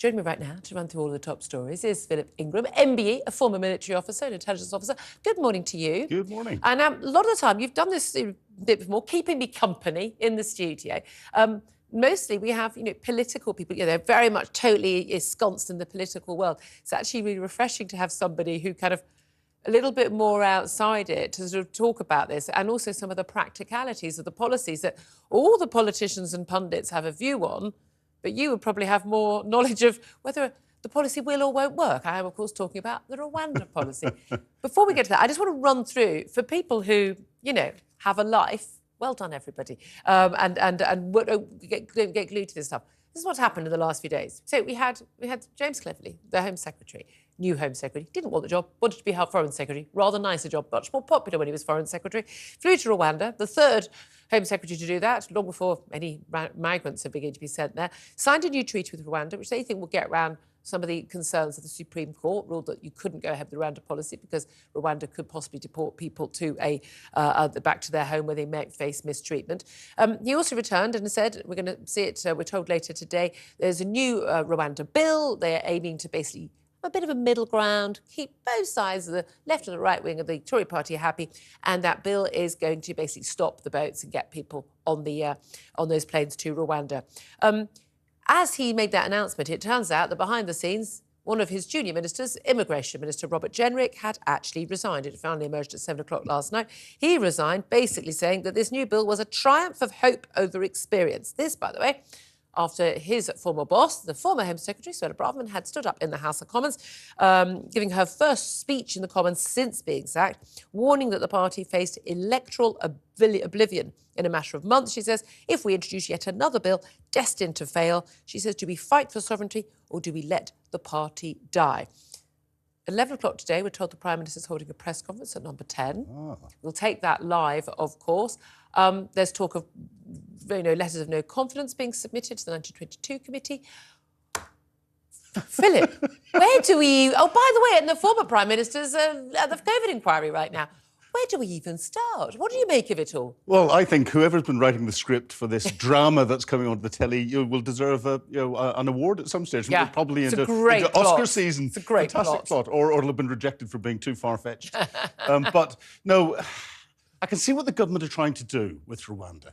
Joining me right now to run through all of the top stories is Philip Ingram, MBE, a former military officer and intelligence officer. Good morning to you. Good morning. And a lot of the time, you've done this a bit more, keeping me company in the studio. Mostly we have, political people, they're very much totally ensconced in the political world. It's actually really refreshing to have somebody who kind of a little bit more outside it to sort of talk about this, and also some of the practicalities of the policies that all the politicians and pundits have a view on, but you would probably have more knowledge of whether the policy will or won't work. I am, of course, talking about the Rwanda policy. Before we get to that, I just want to run through, for people who, have a life, well done, everybody, and don't get glued to this stuff. This is what's happened in the last few days. So we had James Cleverly, the Home Secretary, new Home Secretary, didn't want the job, wanted to be Foreign Secretary, rather nicer job, much more popular when he was Foreign Secretary, flew to Rwanda, the third Home Secretary to do that, long before any migrants are beginning to be sent there, signed a new treaty with Rwanda, which they think will get around some of the concerns of the Supreme Court, ruled that you couldn't go ahead with the Rwanda policy because Rwanda could possibly deport people to back to their home where they might face mistreatment. He also returned and said, we're going to see it, we're told later today, there's a new Rwanda bill. They're aiming to basically a bit of a middle ground, keep both sides of the left and the right wing of the Tory party happy, and that bill is going to basically stop the boats and get people on those planes to Rwanda. As he made that announcement, it turns out that behind the scenes, one of his junior ministers, Immigration Minister Robert Jenrick, had actually resigned. It finally emerged at 7 o'clock last night. He resigned, basically saying that this new bill was a triumph of hope over experience. This, by the way, after his former boss, the former Home Secretary, Suella Braverman, had stood up in the House of Commons, giving her first speech in the Commons since being sacked, warning that the party faced electoral oblivion in a matter of months. She says, if we introduce yet another bill destined to fail, she says, do we fight for sovereignty or do we let the party die? 11 o'clock today, we're told the Prime Minister's holding a press conference at number 10. Oh. We'll take that live, of course. There's talk of letters of no confidence being submitted to the 1922 committee. Philip, where do we... Oh, by the way, and the former Prime Minister's at the COVID inquiry right now. Where do we even start? What do you make of it all? Well, I think whoever's been writing the script for this drama that's coming onto the telly will deserve an award at some stage. Yeah, Probably it's into Oscar season. It's a great Fantastic plot. Or it'll have been rejected for being too far-fetched. But no, I can see what the government are trying to do with Rwanda.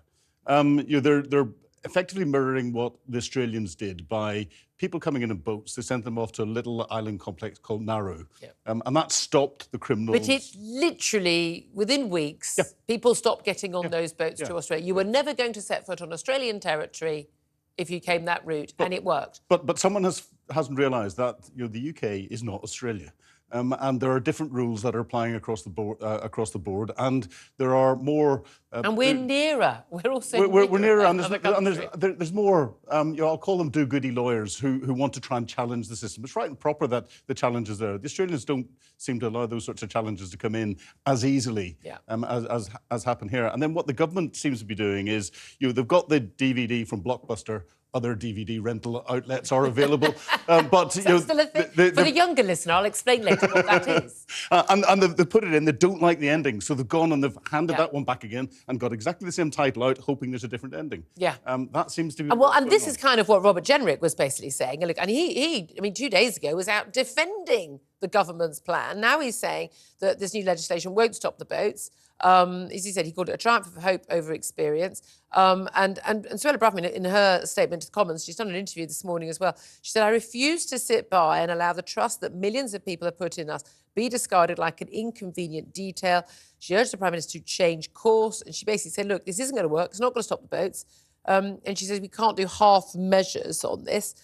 They're effectively mirroring what the Australians did by people coming in boats. They sent them off to a little island complex called Nauru. Yeah. And that stopped the criminals. But it literally, within weeks, people stopped getting on those boats to Australia. You were never going to set foot on Australian territory if you came that route, and it worked. But someone hasn't realised that the UK is not Australia. And there are different rules that are applying across the board, and there are more. And we're nearer. We're also we're nearer, and there's more. I'll call them do-goody lawyers who want to try and challenge the system. It's right and proper that the challenge is there. The Australians don't seem to allow those sorts of challenges to come in as easily as happened here. And then what the government seems to be doing is, they've got the DVD from Blockbuster. Other DVD rental outlets are available, but still a thing. For the younger listener, I'll explain later what that is. And they've put it in. They don't like the ending, so they've gone and they've handed that one back again and got exactly the same title out, hoping there's a different ending. Yeah, that seems to be. And this is kind of what Robert Jenrick was basically saying. Look, and he, 2 days ago was out defending the government's plan. Now he's saying that this new legislation won't stop the boats. As he said, he called it a triumph of hope over experience. And Suella Braverman, in her statement to the Commons, she's done an interview this morning as well. She said, I refuse to sit by and allow the trust that millions of people have put in us be discarded like an inconvenient detail. She urged the Prime Minister to change course. And she basically said, look, this isn't going to work. It's not going to stop the boats. And she says, we can't do half measures on this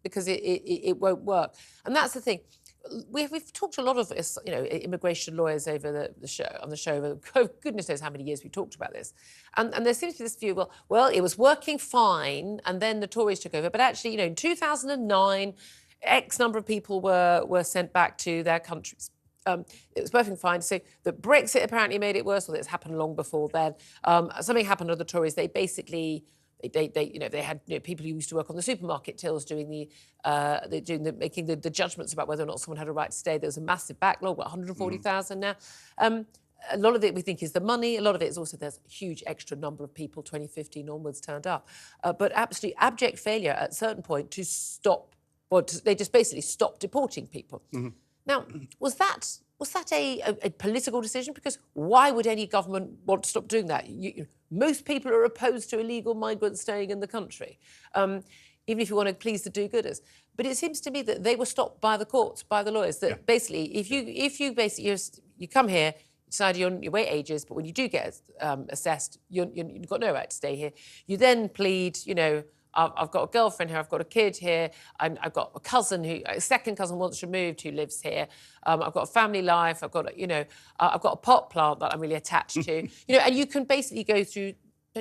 because it won't work. And that's the thing. We've talked to a lot of immigration lawyers over the show over goodness knows how many years we've talked about this, and there seems to be this view, well it was working fine and then the Tories took over, but actually in 2009 X number of people were sent back to their countries. It was working fine. So the Brexit apparently made it worse, or it's happened long before then. Something happened to the Tories. They basically they had people who used to work on the supermarket tills doing making the judgments about whether or not someone had a right to stay. There was a massive backlog, 140,000 now. A lot of it we think is the money. A lot of it is also there's a huge extra number of people 2015 onwards turned up. But absolutely abject failure at a certain point to stop but they just basically stopped deporting people. Now, was that a political decision? Because why would any government want to stop doing that? Most people are opposed to illegal migrants staying in the country, even if you want to please the do-gooders. But it seems to me that they were stopped by the courts, by the lawyers. That basically, if you come here, you decide your wait ages, but when you do get assessed, you've got no right to stay here. You then plead, I've got a girlfriend here, I've got a kid here, I've got a second cousin once removed who lives here. I've got a family life, I've got a pot plant that I'm really attached to. And you can basically go through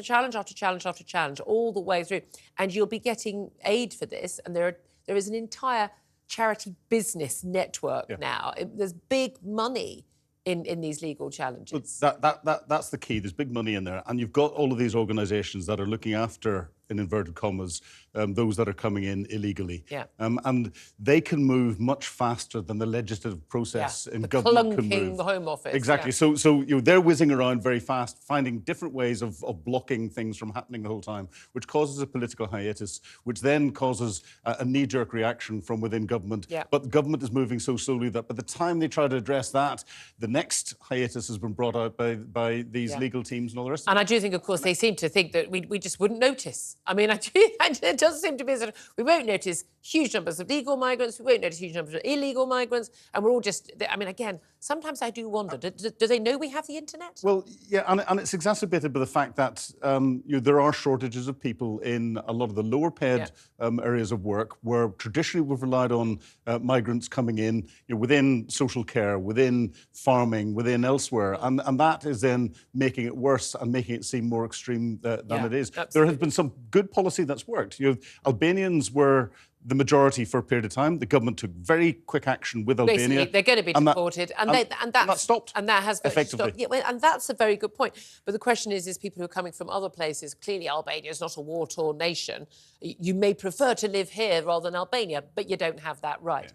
challenge after challenge after challenge all the way through, and you'll be getting aid for this. And there is an entire charity business network now. There's big money in these legal challenges. That's the key. There's big money in there. And you've got all of these organisations that are looking after, in inverted commas, those that are coming in illegally. And they can move much faster than the legislative process in government can move. The Home Office. Exactly. So they're whizzing around very fast, finding different ways of blocking things from happening the whole time, which causes a political hiatus, which then causes a knee-jerk reaction from within government. But the government is moving so slowly that by the time they try to address that, the next hiatus has been brought out by these legal teams and all the rest of it. And I do think, of course, they seem to think that we just wouldn't notice. I mean, it does seem to be that we won't notice huge numbers of legal migrants, we won't notice huge numbers of illegal migrants, and we're all just... I mean, again, sometimes I do wonder, do they know we have the internet? Well, yeah, and it's exacerbated by the fact that there are shortages of people in a lot of the lower-paid areas of work where traditionally we've relied on migrants coming in within social care, within farming, within elsewhere, and that is then making it worse and making it seem more extreme than it is. Absolutely. There has been some good policy that's worked. Albanians were the majority for a period of time. The government took very quick action with Albania. Basically, they're going to be deported, and that stopped. And that has effectively stopped. Yeah, and that's a very good point. But the question is people who are coming from other places. Clearly, Albania is not a war-torn nation. You may prefer to live here rather than Albania, but you don't have that right.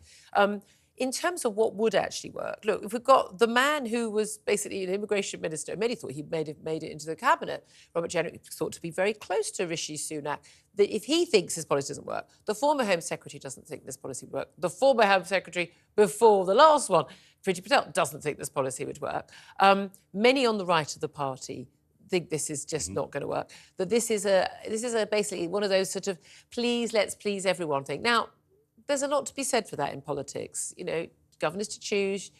In terms of what would actually work, look, if we've got the man who was basically an immigration minister, many thought he made it into the cabinet, Robert Jenrick, thought to be very close to Rishi Sunak, that if he thinks his policy doesn't work, the former Home Secretary doesn't think this policy would work, the former Home Secretary before the last one, Priti Patel, doesn't think this policy would work. Many on the right of the party think this is just not going to work, that this is basically one of those sort of let's please everyone thing. Now, there's a lot to be said for that in politics. Governors to choose,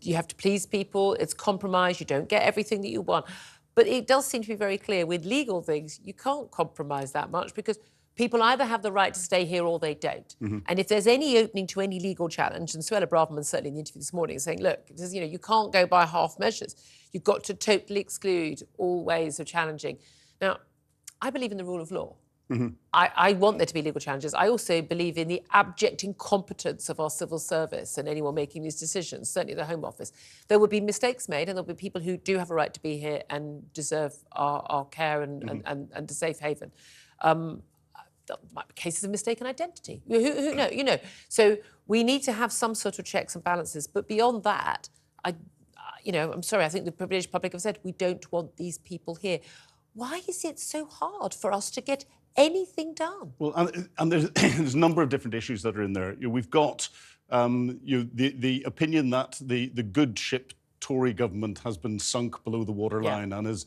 you have to please people, it's compromise, you don't get everything that you want. But it does seem to be very clear with legal things, you can't compromise that much because people either have the right to stay here or they don't. And if there's any opening to any legal challenge, and Suella Braverman certainly in the interview this morning is saying, look, you can't go by half measures. You've got to totally exclude all ways of challenging. Now, I believe in the rule of law. I want there to be legal challenges. I also believe in the abject incompetence of our civil service and anyone making these decisions, certainly the Home Office. There will be mistakes made and there'll be people who do have a right to be here and deserve our care and a safe haven. There might be cases of mistaken identity. Who know? So we need to have some sort of checks and balances. But beyond that, I'm sorry, I think the privileged public have said we don't want these people here. Why is it so hard for us to get anything done? Well, and there's a number of different issues that are in there. We've got the opinion that the good ship Tory government has been sunk below the waterline and is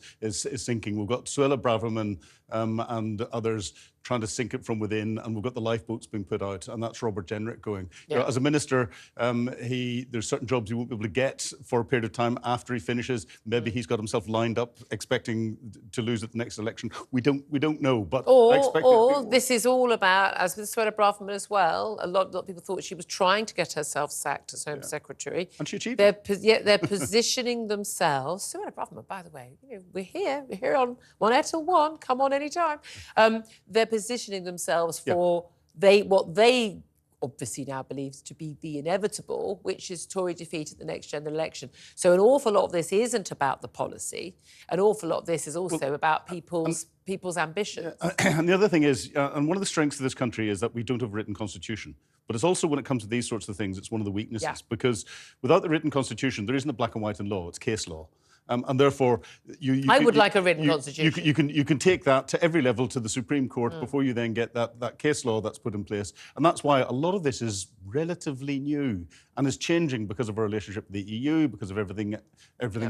sinking. We've got Suella Braverman and others trying to sink it from within, and we've got the lifeboats being put out, and that's Robert Jenrick going. As a minister, there's certain jobs he won't be able to get for a period of time after he finishes. Maybe he's got himself lined up, expecting to lose at the next election. We don't know, but I expect this is all about, as with Suella Braverman as well, a lot of people thought she was trying to get herself sacked as Home Secretary. And she achieved it. They're positioning themselves. Suella Braverman, by the way, we're here on 1 8 till 1, come on anytime. They're positioning themselves for what they obviously now believes to be the inevitable, which is Tory defeat at the next general election. So an awful lot of this isn't about the policy. An awful lot of this is also about people's ambitions. And the other thing is, and one of the strengths of this country is that we don't have a written constitution. But it's also, when it comes to these sorts of things, it's one of the weaknesses. Because without the written constitution, there isn't a black and white in law, it's case law. And therefore, I would like a written constitution. You can take that to every level, to the Supreme Court, before you then get that case law that's put in place. And that's why a lot of this is relatively new and is changing because of our relationship with the EU, because of everything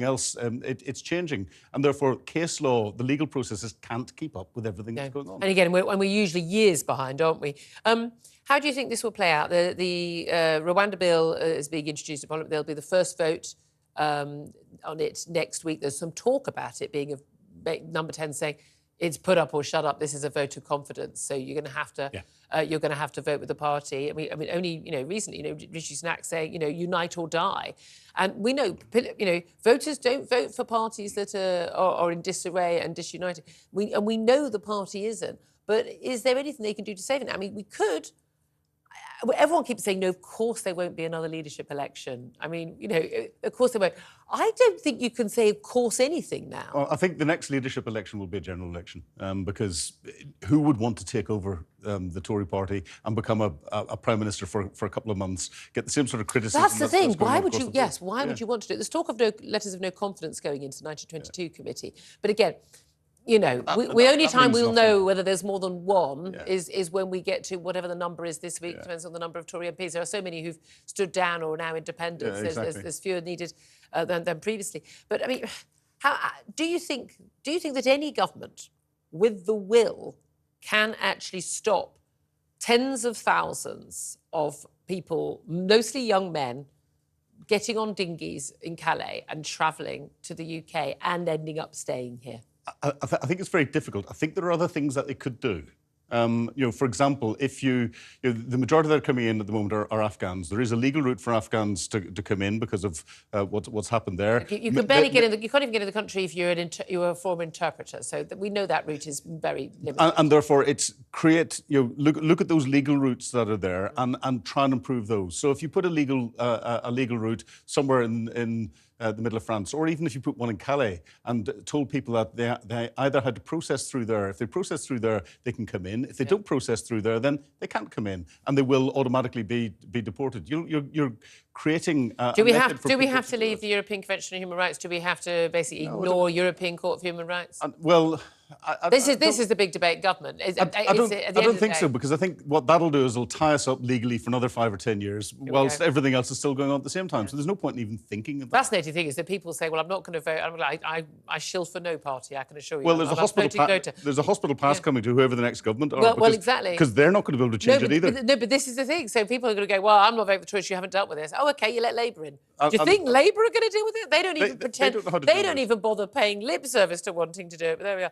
else. It's changing. And therefore, case law, the legal processes can't keep up with everything that's going on. And again, we're usually years behind, aren't we? How do you think this will play out? The Rwanda bill is being introduced in Parliament. There'll be the first vote on it next week. There's some talk about it being number 10 saying it's put up or shut up. This is a vote of confidence. So you're going to have to vote with the party. I mean, only recently, Rishi Sunak saying unite or die, and we know voters don't vote for parties that are in disarray and disunited. We know the party isn't. But is there anything they can do to save it? I mean, we could. Everyone keeps saying, no, of course there won't be another leadership election. I mean, of course there won't. I don't think you can say, of course, anything now. Well, I think the next leadership election will be a general election, because who would want to take over the Tory party and become a prime minister for a couple of months, get the same sort of criticism? That's the thing. Why would you? Yes, why would you want to do it? There's talk of letters of no confidence going into the 1922 committee. But again, the only time we'll know whether there's more than one is when we get to whatever the number is this week. Depends on the number of Tory MPs. There are so many who've stood down or are now independents. There's fewer needed than previously. But I mean, do you think that any government with the will can actually stop tens of thousands of people, mostly young men, getting on dinghies in Calais and travelling to the UK and ending up staying here? I think it's very difficult. I think there are other things that they could do. For example, if the majority that are coming in at the moment are Afghans. There is a legal route for Afghans to come in because of what's happened there. You can barely get in. You can't even get in the country if you're a former interpreter. So we know that route is very limited. And therefore, it's look at those legal routes that are there and try and improve those. So if you put a legal route somewhere in the middle of France, or even if you put one in Calais and told people that they either had to process through there. If they process through there, they can come in. If they don't process through there, then they can't come in, and they will automatically be deported. You're creating. Do we have to leave the European Convention on Human Rights? Do we have to basically ignore European Court of Human Rights? This is the big debate, government. I don't think so, because I think what that'll do is it'll tie us up legally for another 5 or 10 years, whilst everything else is still going on at the same time. So there's no point in even thinking of that. Fascinating thing is that people say, well, I'm not going to vote. I shill for no party, I can assure you. Well, there's a hospital pass coming to whoever the next government are. Well, exactly. Because they're not going to be able to change it either. But this is the thing. So people are going to go, well, I'm not voting for the Tories, you haven't dealt with this. Oh, OK, you let Labour in. Do you think Labour are going to deal with it? They don't even pretend. They don't even bother paying lip service to wanting to do it. But there we are.